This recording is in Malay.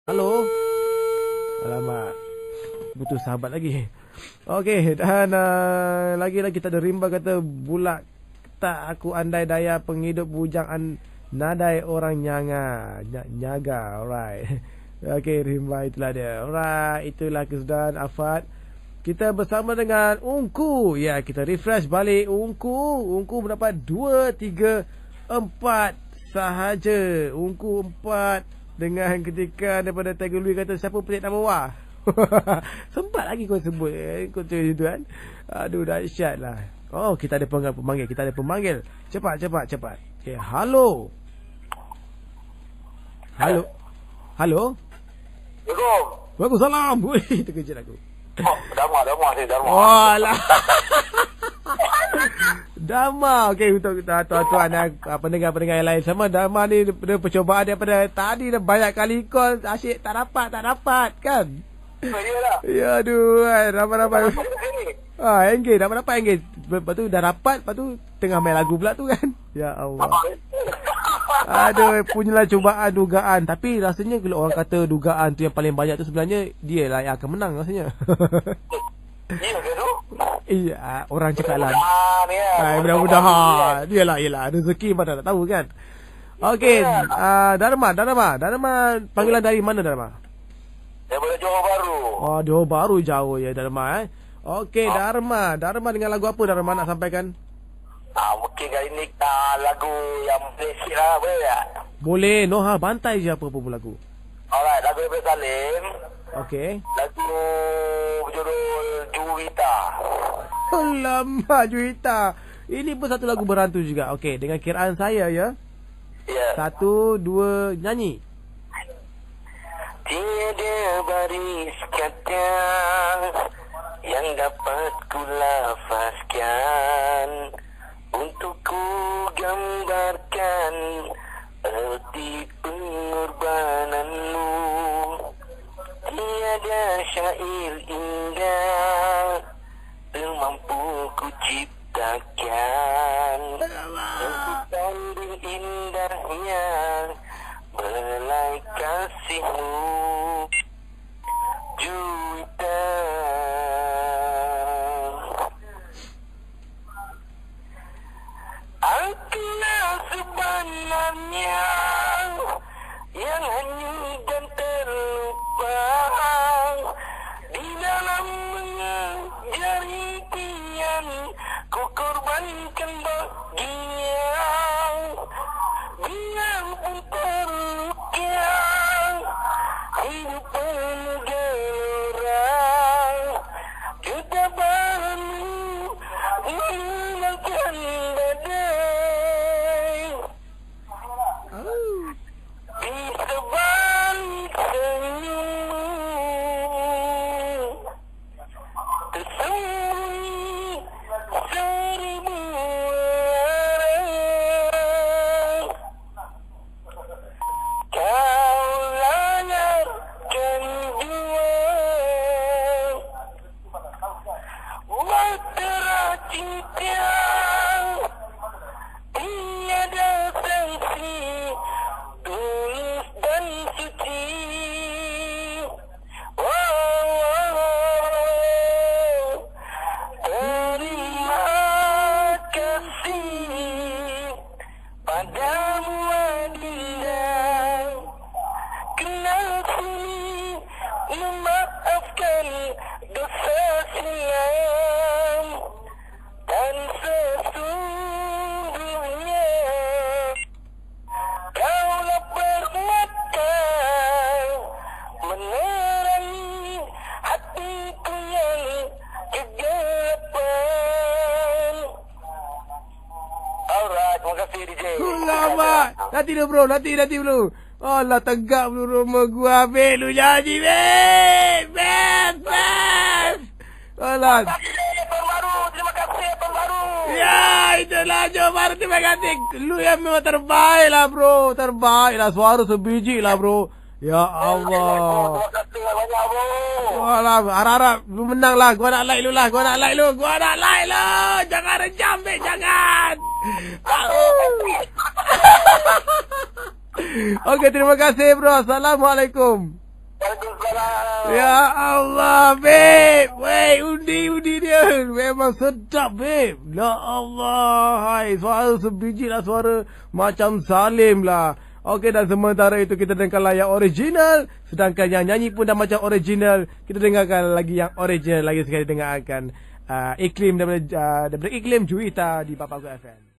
Halo. Alamak. Butuh sahabat lagi. Okey, dan lagi-lagi kita ada rimba kata bulak tak aku andai daya penghidup bujang nadai orang nyaga. Alright. Okey, rimba itulah dia. Alright, itulah kesudahan Afad. Kita bersama dengan Ungku. Ya, kita refresh balik Ungku. Ungku mendapat 2, 3, 4 sahaja. Ungku 4. Dengan ketika daripada Tiger Louis kata siapa pelik nama Wah. Sempat lagi kau sebut kau tu kan. Aduh, dahsyat lah. Oh, kita ada pemanggil. Kita ada pemanggil. Cepat. Okay, halo. Halo. Waalaikumsalam. Wih, terkejut aku. Oh, Dharma. Oh lah. Dharma. Okey, untuk tuan-tuan dan pendengar-pendengar yang lain sama, Dharma ni dia percubaan daripada tadi dah banyak kali call, asyik tak dapat kan. Iyalah. Ya aduh, dapat. Engage, dapat engage. Lepas tu dah dapat, lepas tu tengah main lagu pula tu kan. Ya Allah. Aduh, punyalah cubaan dugaan. Tapi rasanya kalau orang kata dugaan tu yang paling banyak tu sebenarnya dia lah yang akan menang rasanya. Iya ke tu? Iya, orang cakap lah. Mudah-mudahan. Yalah, rezeki mana tak tahu kan. Okey, Dharma, panggilan dari mana Dharma? Daripada Johor Bahru. Oh, Johor Bahru jauh ya Dharma Okey, Dharma dengan lagu apa Dharma nak sampaikan? Mungkin kali ni lagu yang basic lah, boleh tak? Boleh, Noha bantai je apa pun lagu. Alright, lagu Ibrahim Salim. Okey. Lagu berjudul Juwita. Alamak, Juwita. Ini pun satu lagu berantu juga. Okey, dengan kiraan saya ya. Ya. 1, 2, nyanyi. Tiada baris kata yang dapat ku lafazkan untuk ku gambarkan erti pengorbananmu. Tiada syair indah yang mampu ku ciptakan untuk tanding indahnya belai kasihmu. Juwita, akulah sebenarnya yang hanyut dan terlupa di dalam mengejar impian ku korbankan baginya. Biarpun terluka hidup penuh gelora, ketabahanmu menenangkan badai. Di sebalik senyummu tersembunyi seribu arah. Kau langarkan jua bahtera cinta, tiada sanksi, tulus dan suci. Terima kasih padamu adinda, kenal sini memaafkan dosa silam, dan sesungguhnya kaulah permata menerangi hatiku yang kegelapan. Alright, terima kasih DJ. Lama. Nanti dulu bro. Alah, tegak dulu rumah gua. Habis lu janji, Beb. Alah. Terima kasih baru. Ya, itulah Johor Bahru. Terima kasih. Lu yang memang terbaik lah bro. Terbaik lah. Suara sebiji lah bro. Ya Allah. Terima kasih banyak bro. Alah, harap-harap lu menang lah. Gua nak like lu. Jangan rejam, Beb. Jangan. Okey, terima kasih bro. Assalamualaikum. Waalaikumsalam. Ya Allah, babe. Weh, undi dia. Memang sedap, babe. Ya Allah. Hai, suara sebiji lah, suara macam Salim lah. Okey, dan sementara itu kita dengarkan yang original. Sedangkan yang nyanyi pun dah macam original. Kita dengarkan lagi yang original lagi sekali, dengarkan Iklim daripada Iklim Juwita di Papaku FM.